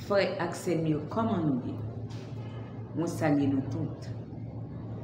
Frère Axel mieux comment nous dit. Nous saluons nous toutes.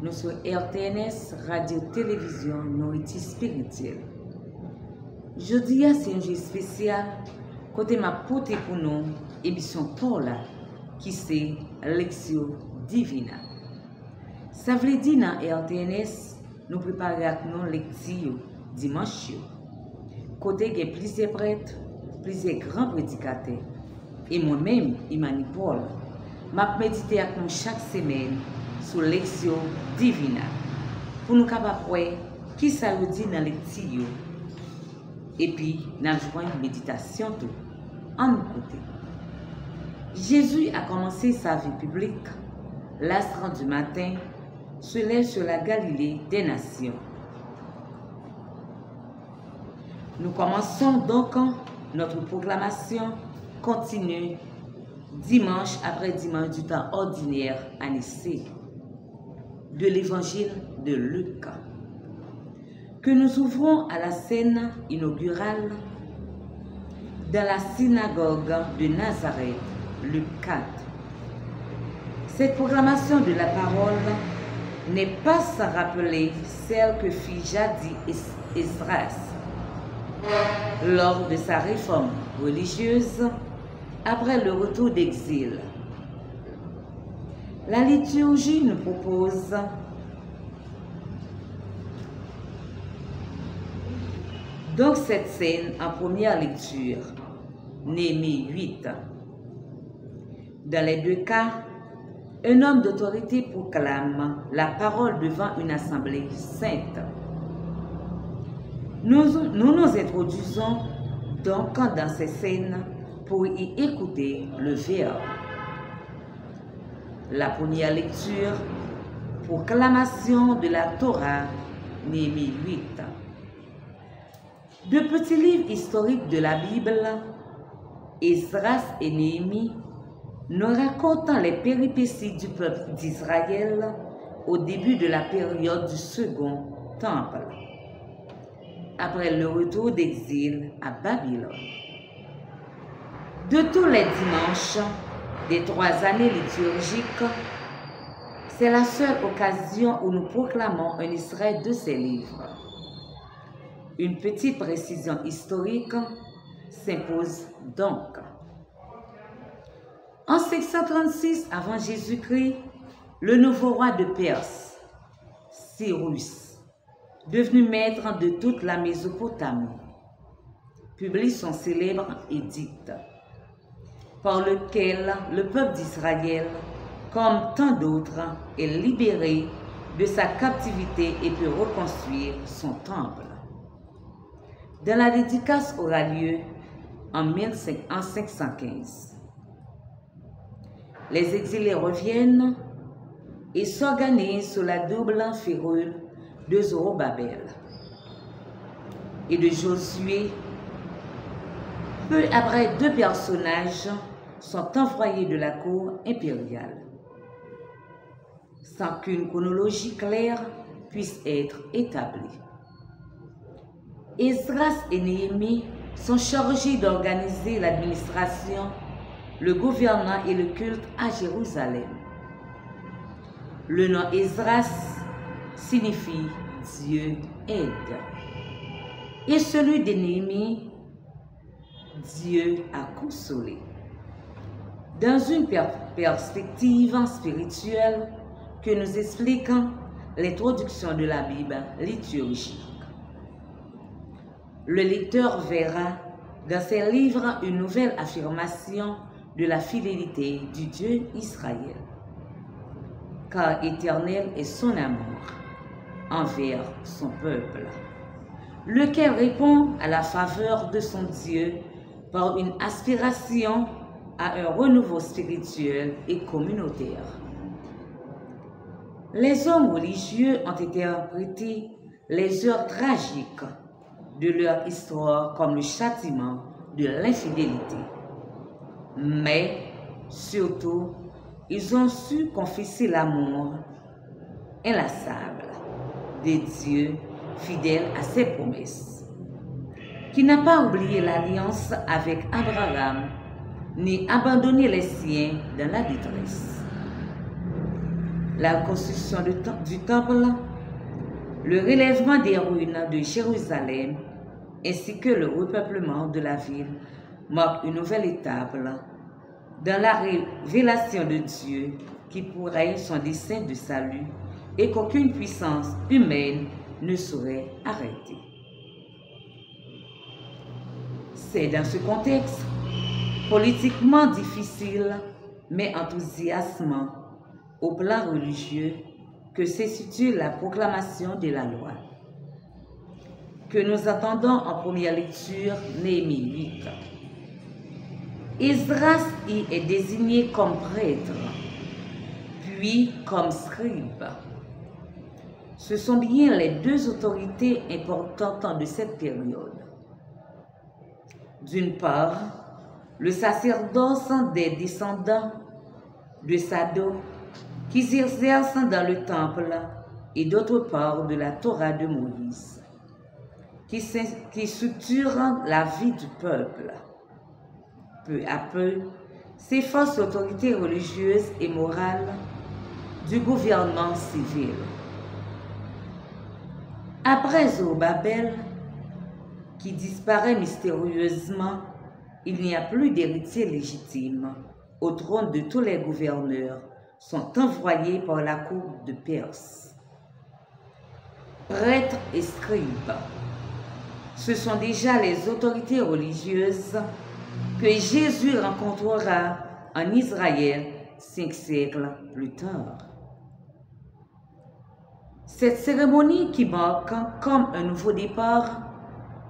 Nous sommes RTNS, Radio-Télévision, Nourriture Spirituelle. Jeudi, c'est un jour spécial, côté ma portée pour nous, émission Paula, qui c'est Lectio Divina. Ça veut dire dans RTNS, nous préparons avec nous lectio dimanche. Côté il y a plusieurs prêtres, plusieurs grands prédicateurs. Et moi-même, Imani Paul, m'a médité avec nous chaque semaine sur Lectio Divina. Pour nous capables voir qui ça veut dire dans lectio. Et puis, nous avons une méditation tout. En côté. Jésus a commencé sa vie publique, l'astre du matin, se lève sur la Galilée des nations. Nous commençons donc notre proclamation continue dimanche après dimanche du temps ordinaire à Nicée de l'évangile de Luc, que nous ouvrons à la scène inaugurale dans la synagogue de Nazareth, Luc 4. Cette proclamation de la parole n'est pas sans rappeler celle que fit jadis Esdras lors de sa réforme religieuse après le retour d'exil. La liturgie nous propose donc cette scène en première lecture, Néhémie 8. Dans les deux cas, un homme d'autorité proclame la parole devant une assemblée sainte. Nous introduisons donc dans ces scènes pour y écouter le verbe. La première lecture, proclamation de la Torah, Néhémie 8. Deux petits livres historiques de la Bible, Esdras et Néhémie, nous racontant les péripéties du peuple d'Israël au début de la période du Second Temple, après le retour d'exil à Babylone. De tous les dimanches des 3 années liturgiques, c'est la seule occasion où nous proclamons un extrait de ces livres. Une petite précision historique s'impose donc. En 536 avant Jésus-Christ, le nouveau roi de Perse, Cyrus, devenu maître de toute la Mésopotamie, publie son célèbre édicte, par lequel le peuple d'Israël, comme tant d'autres, est libéré de sa captivité et peut reconstruire son temple. Dans la dédicace aura lieu en 515. Les exilés reviennent et s'organisent sous la double férule de Zorobabel et de Josué. Peu après, 2 personnages sont envoyés de la cour impériale, sans qu'une chronologie claire puisse être établie. Esdras et Néhémie sont chargés d'organiser l'administration, le gouvernement et le culte à Jérusalem. Le nom Esdras signifie Dieu aide. Et celui de Néhémie, Dieu a consolé. Dans une perspective spirituelle que nous expliquons l'introduction de la Bible liturgique. Le lecteur verra dans ces livres une nouvelle affirmation de la fidélité du Dieu Israël, car éternel est son amour envers son peuple, lequel répond à la faveur de son Dieu par une aspiration à un renouveau spirituel et communautaire. Les hommes religieux ont interprété les heures tragiques de leur histoire comme le châtiment de l'infidélité. Mais, surtout, ils ont su confesser l'amour inlassable de Dieu fidèle à ses promesses, qui n'a pas oublié l'alliance avec Abraham, ni abandonner les siens dans la détresse. La construction du temple, le relèvement des ruines de Jérusalem, ainsi que le repeuplement de la ville marquent une nouvelle étape dans la révélation de Dieu qui pourrait son dessein de salut et qu'aucune puissance humaine ne saurait arrêter. C'est dans ce contexte politiquement difficile mais enthousiasmant au plan religieux que se situe la proclamation de la loi, que nous attendons en première lecture, Néhémie 8. Esdras y est désigné comme prêtre, puis comme scribe. Ce sont bien les deux autorités importantes de cette période. D'une part, le sacerdoce des descendants de Sadoc qui s'exerce dans le temple, et d'autre part de la Torah de Moïse, qui structure la vie du peuple. Peu à peu, s'efface l'autorité religieuse et morale du gouvernement civil. Après Zorobabel, qui disparaît mystérieusement, il n'y a plus d'héritier légitime au trône de tous les gouverneurs sont envoyés par la cour de Perse. Prêtres et scribes, ce sont déjà les autorités religieuses que Jésus rencontrera en Israël 5 siècles plus tard. Cette cérémonie qui marque comme un nouveau départ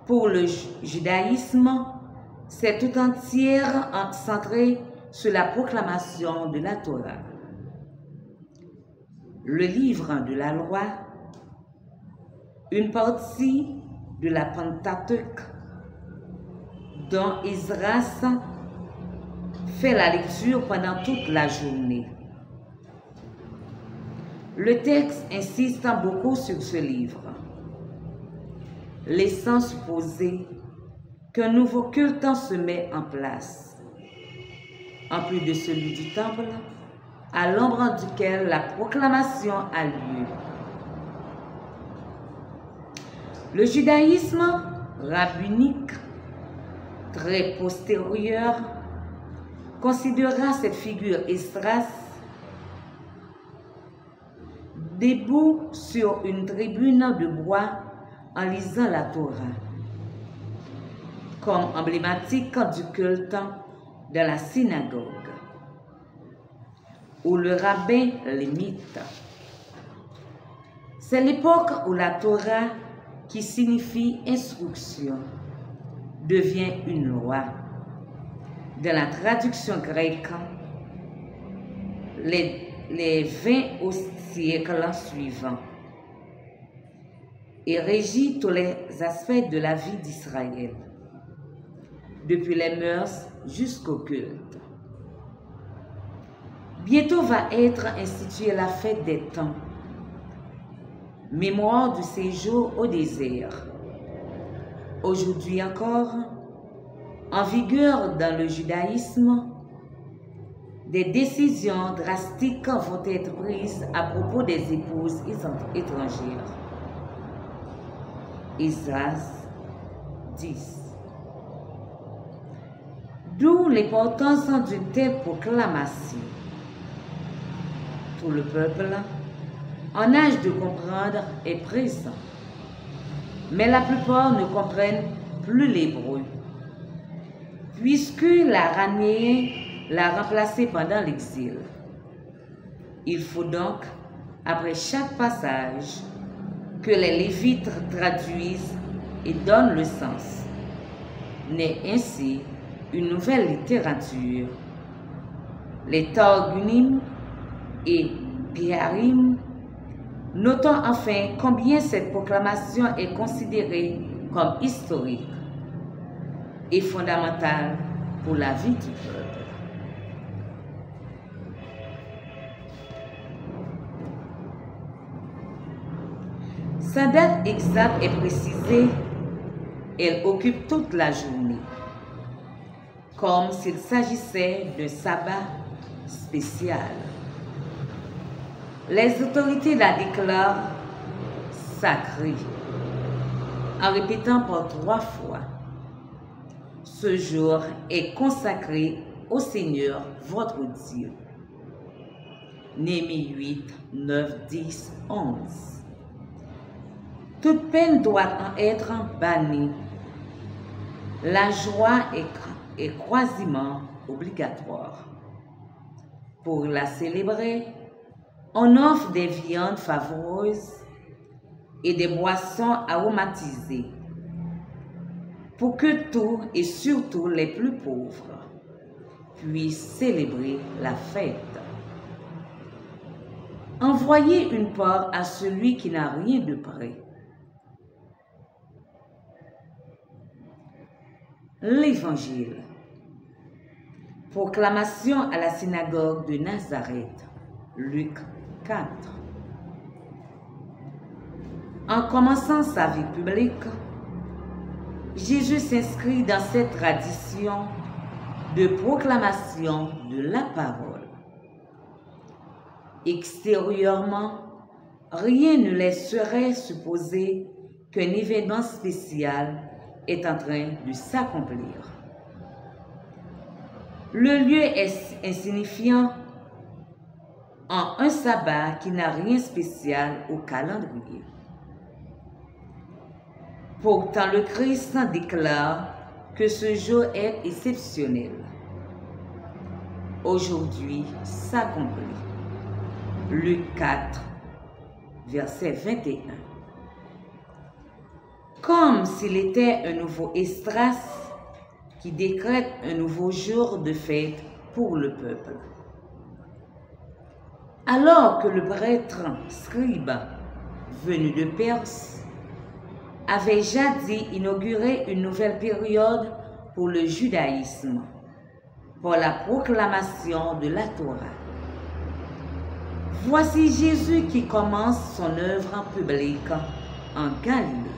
pour le judaïsme, c'est tout entière centrée sur la proclamation de la Torah. Le livre de la loi, une partie de la Pentateuque, dont Esdras fait la lecture pendant toute la journée. Le texte insiste beaucoup sur ce livre, laissant supposer qu'un nouveau culte se met en place, en plus de celui du temple, à l'ombre duquel la proclamation a lieu. Le judaïsme rabbinique, très postérieur, considérera cette figure Esdras debout sur une tribune de bois en lisant la Torah, comme emblématique du culte de la synagogue, où le rabbin l'imite. C'est l'époque où la Torah, qui signifie instruction, devient une loi. Dans la traduction grecque, les 20 au siècle suivant, et régit tous les aspects de la vie d'Israël, depuis les mœurs jusqu'au culte. Bientôt va être instituée la fête des temps, mémoire du séjour au désert. Aujourd'hui encore, en vigueur dans le judaïsme, des décisions drastiques vont être prises à propos des épouses étrangères. Esdras 10. D'où l'importance d'une telle proclamation. Tout le peuple, en âge de comprendre, est présent. Mais la plupart ne comprennent plus l'hébreu, puisque l'araméen l'a remplacé pendant l'exil. Il faut donc, après chaque passage, que les Lévites traduisent et donnent le sens. Naît ainsi une nouvelle littérature. Les Targunim et Peharim. Notons enfin combien cette proclamation est considérée comme historique et fondamentale pour la vie du peuple. Sa date exacte est précisée, elle occupe toute la journée. comme s'il s'agissait d'un sabbat spécial. Les autorités la déclarent sacrée, en répétant par 3 fois: ce jour est consacré au Seigneur votre Dieu. Néhémie 8, 9, 10, 11. Toute peine doit en être bannie. La joie est quasiment obligatoire. Pour la célébrer, on offre des viandes savoureuses et des boissons aromatisées pour que tous et surtout les plus pauvres puissent célébrer la fête. Envoyez une part à celui qui n'a rien de près. L'Évangile. Proclamation à la synagogue de Nazareth. Luc 4. En commençant sa vie publique, Jésus s'inscrit dans cette tradition de proclamation de la parole. Extérieurement, rien ne laisserait supposer qu'un événement spécial est en train de s'accomplir. Le lieu est insignifiant en un sabbat qui n'a rien de spécial au calendrier. Pourtant, le Christ déclare que ce jour est exceptionnel. Aujourd'hui s'accomplit. Luc 4, verset 21. Comme s'il était un nouveau Esdras qui décrète un nouveau jour de fête pour le peuple. Alors que le prêtre scribe venu de Perse avait jadis inauguré une nouvelle période pour le judaïsme, par la proclamation de la Torah. Voici Jésus qui commence son œuvre publique en Galilée.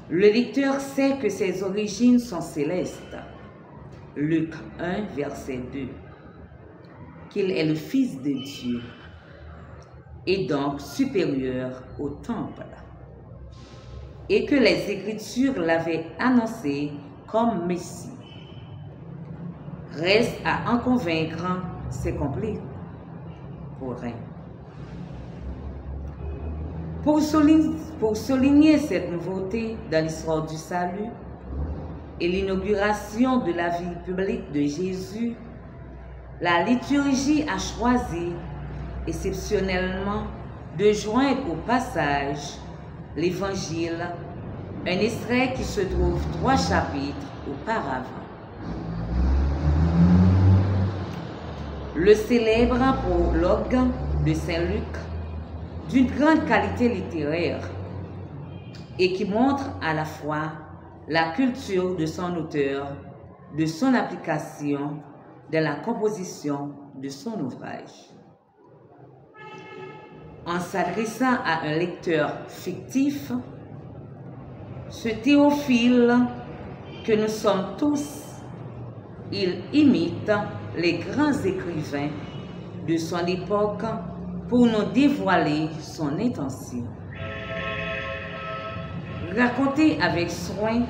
Le lecteur sait que ses origines sont célestes. Luc 1, verset 2. Qu'il est le Fils de Dieu et donc supérieur au temple. Et que les Écritures l'avaient annoncé comme Messie. Reste à en convaincre ses complices. Pour souligner cette nouveauté dans l'histoire du salut et l'inauguration de la vie publique de Jésus, la liturgie a choisi exceptionnellement de joindre au passage l'Évangile, un extrait qui se trouve 3 chapitres auparavant. Le célèbre prologue de Saint Luc, d'une grande qualité littéraire et qui montre à la fois la culture de son auteur, de son application dans la composition de son ouvrage. En s'adressant à un lecteur fictif, ce Théophile que nous sommes tous, il imite les grands écrivains de son époque pour nous dévoiler son intention. Raconter avec soin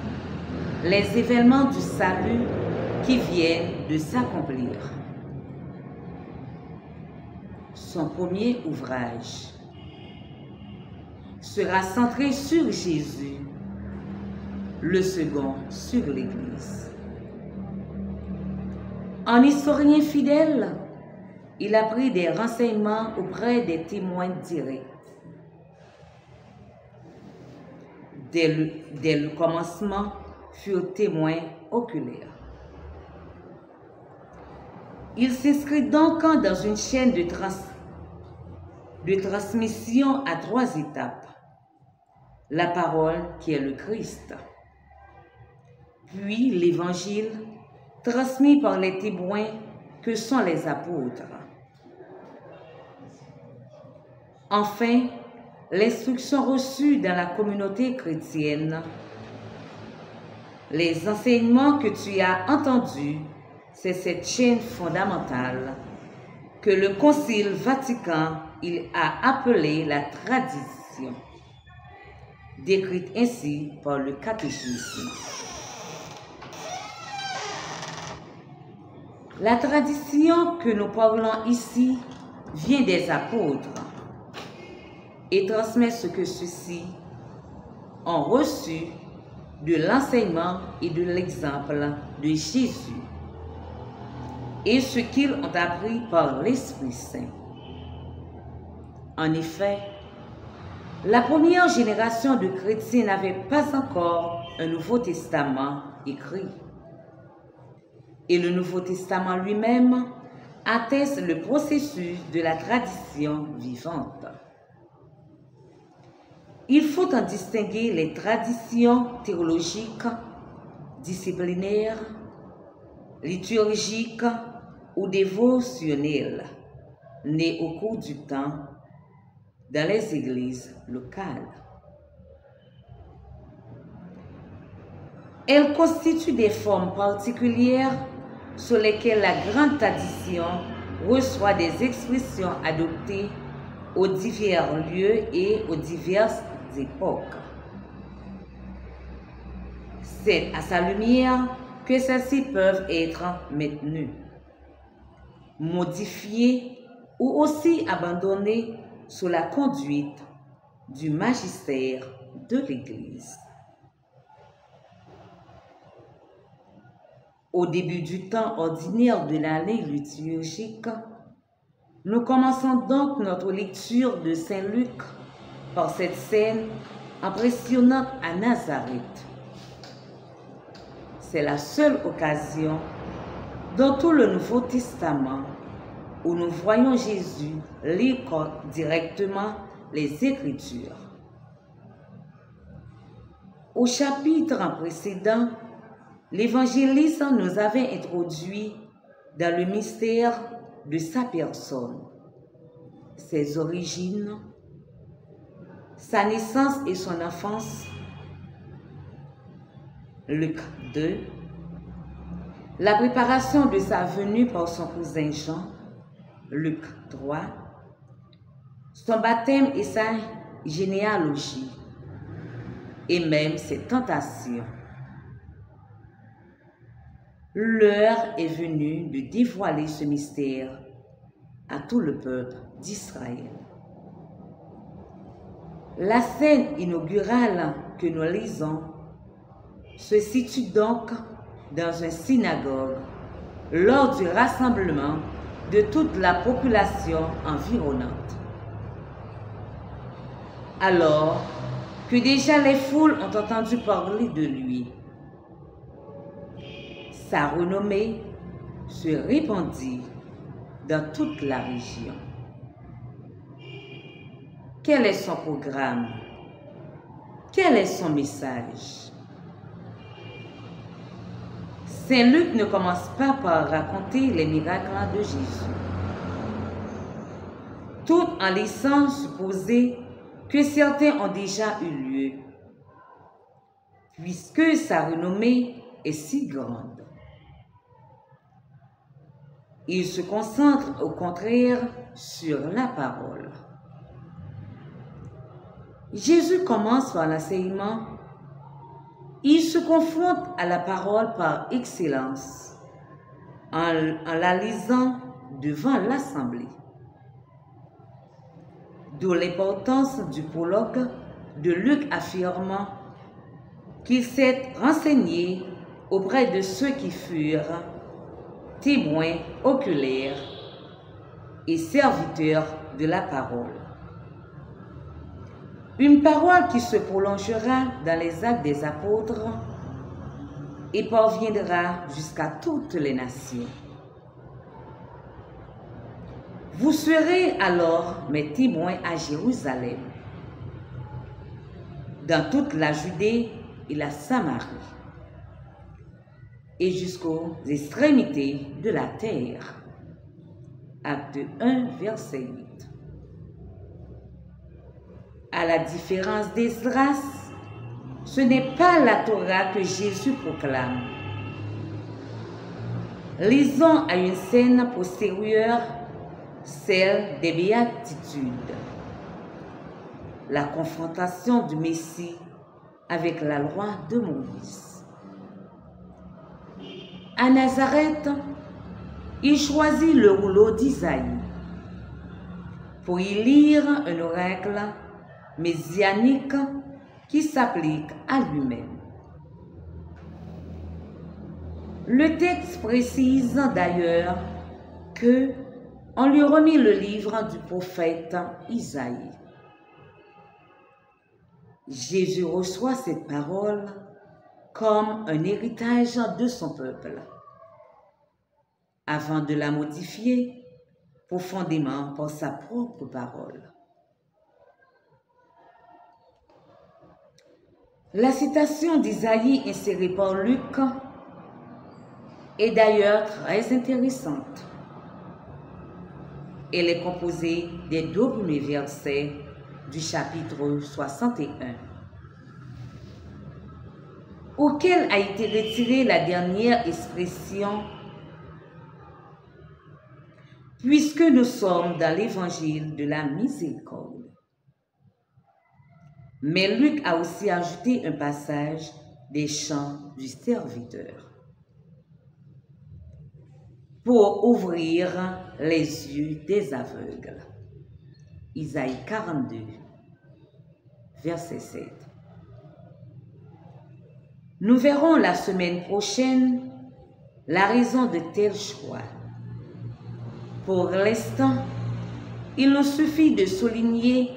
les événements du salut qui viennent de s'accomplir. Son premier ouvrage sera centré sur Jésus, le second sur l'Église. En historien fidèle, il a pris des renseignements auprès des témoins directs. Dès le commencement, furent témoins oculaires. Il s'inscrit donc dans une chaîne de transmission à 3 étapes. La parole qui est le Christ, puis l'Évangile transmis par les témoins que sont les apôtres. Enfin, l'instruction reçue dans la communauté chrétienne Les enseignements que tu as entendus, c'est cette chaîne fondamentale que le Concile Vatican il a appelée la tradition, décrite ainsi par le catéchisme. La tradition que nous parlons ici vient des apôtres et transmet ce que ceux-ci ont reçu de l'enseignement et de l'exemple de Jésus et ce qu'ils ont appris par l'Esprit Saint. En effet, la première génération de chrétiens n'avait pas encore un Nouveau Testament écrit. Et le Nouveau Testament lui-même atteste le processus de la tradition vivante. Il faut en distinguer les traditions théologiques, disciplinaires, liturgiques ou dévotionnelles, nées au cours du temps dans les églises locales. Elles constituent des formes particulières sur lesquelles la grande tradition reçoit des expressions adoptées aux divers lieux et aux diverses époques. C'est à sa lumière que celles-ci peuvent être maintenues, modifiées ou aussi abandonnées sous la conduite du magistère de l'Église. Au début du temps ordinaire de l'année liturgique, nous commençons donc notre lecture de Saint Luc par cette scène impressionnante à Nazareth. C'est la seule occasion dans tout le Nouveau Testament où nous voyons Jésus lire directement les Écritures. Au chapitre précédent, l'évangéliste nous avait introduit dans le mystère de sa personne, ses origines, sa naissance et son enfance, Luc 2, la préparation de sa venue par son cousin Jean, Luc 3, son baptême et sa généalogie, et même ses tentations. L'heure est venue de dévoiler ce mystère à tout le peuple d'Israël. La scène inaugurale que nous lisons se situe donc dans une synagogue lors du rassemblement de toute la population environnante. Alors que déjà les foules ont entendu parler de lui, sa renommée se répandit dans toute la région. Quel est son programme? Quel est son message? Saint Luc ne commence pas par raconter les miracles de Jésus, tout en laissant supposer que certains ont déjà eu lieu, puisque sa renommée est si grande. Il se concentre au contraire sur la parole. Jésus commence par l'enseignement. Il se confronte à la parole par excellence en la lisant devant l'assemblée. D'où l'importance du prologue de Luc affirmant qu'il s'est renseigné auprès de ceux qui furent témoins oculaires et serviteurs de la parole. Une parole qui se prolongera dans les actes des apôtres et parviendra jusqu'à toutes les nations. Vous serez alors mes témoins à Jérusalem, dans toute la Judée et la Samarie, et jusqu'aux extrémités de la terre. Acte 1, verset 8. À la différence d'Esdras, ce n'est pas la Torah que Jésus proclame. Lisons à une scène postérieure, celle des béatitudes. La confrontation du Messie avec la loi de Moïse. À Nazareth, il choisit le rouleau d'Isaïe pour y lire un oracle messianique qui s'applique à lui-même. Le texte précise d'ailleurs que on lui remit le livre du prophète Isaïe. Jésus reçoit cette parole comme un héritage de son peuple, avant de la modifier profondément par sa propre parole. La citation d'Isaïe insérée par Luc est d'ailleurs très intéressante. Elle est composée des 2 premiers versets du chapitre 61, auquel a été retirée la dernière expression « Puisque nous sommes dans l'évangile de la miséricorde ». Mais Luc a aussi ajouté un passage des chants du serviteur pour ouvrir les yeux des aveugles. Isaïe 42, verset 7. Nous verrons la semaine prochaine la raison de tel choix. Pour l'instant, il nous suffit de souligner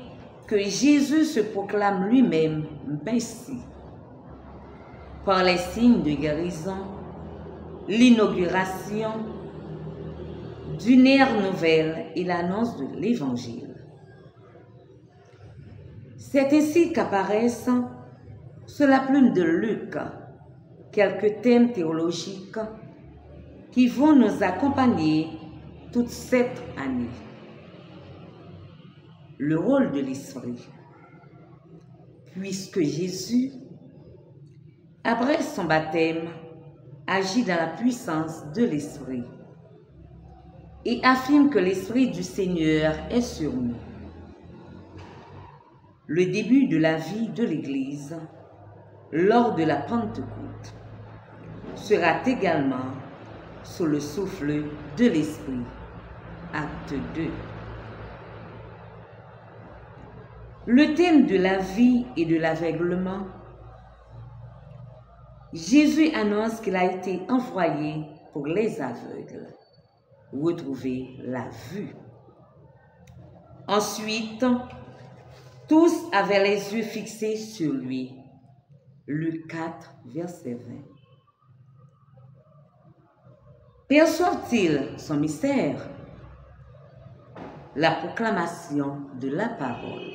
que Jésus se proclame lui-même Messie par les signes de guérison, l'inauguration d'une ère nouvelle et l'annonce de l'Évangile. C'est ainsi qu'apparaissent sur la plume de Luc quelques thèmes théologiques qui vont nous accompagner toute cette année. Le rôle de l'Esprit, puisque Jésus, après son baptême, agit dans la puissance de l'Esprit et affirme que l'Esprit du Seigneur est sur nous. Le début de la vie de l'Église, lors de la Pentecôte, sera également sous le souffle de l'Esprit. Acte 2. Le thème de la vie et de l'aveuglement. Jésus annonce qu'il a été envoyé pour les aveugles, retrouver la vue. Ensuite, tous avaient les yeux fixés sur lui. Luc 4, verset 20. Perçoivent-ils son mystère? La proclamation de la parole.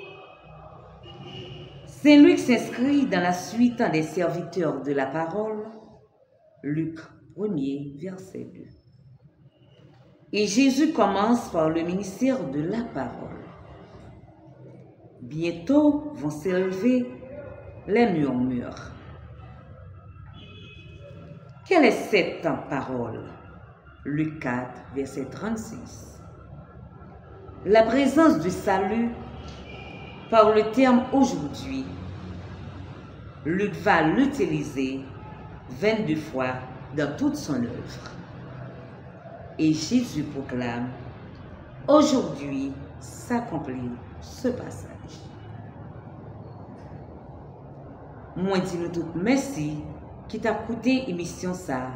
Saint Luc s'inscrit dans la suite des serviteurs de la parole, Luc 1er, verset 2. Et Jésus commence par le ministère de la parole. Bientôt vont s'élever les murmures. Quelle est cette parole? Luc 4, verset 36. La présence du salut par le terme aujourd'hui. Luc va l'utiliser 22 fois dans toute son œuvre. Et Jésus proclame, aujourd'hui s'accomplit ce passage. Moi dis nous toutes merci qui t'a coûté émission ça,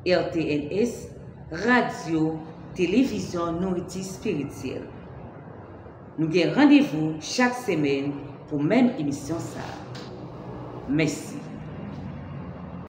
RTNS, radio, télévision, nourriture spirituelle. Nous avons rendez-vous chaque semaine pour même émission ça. Merci.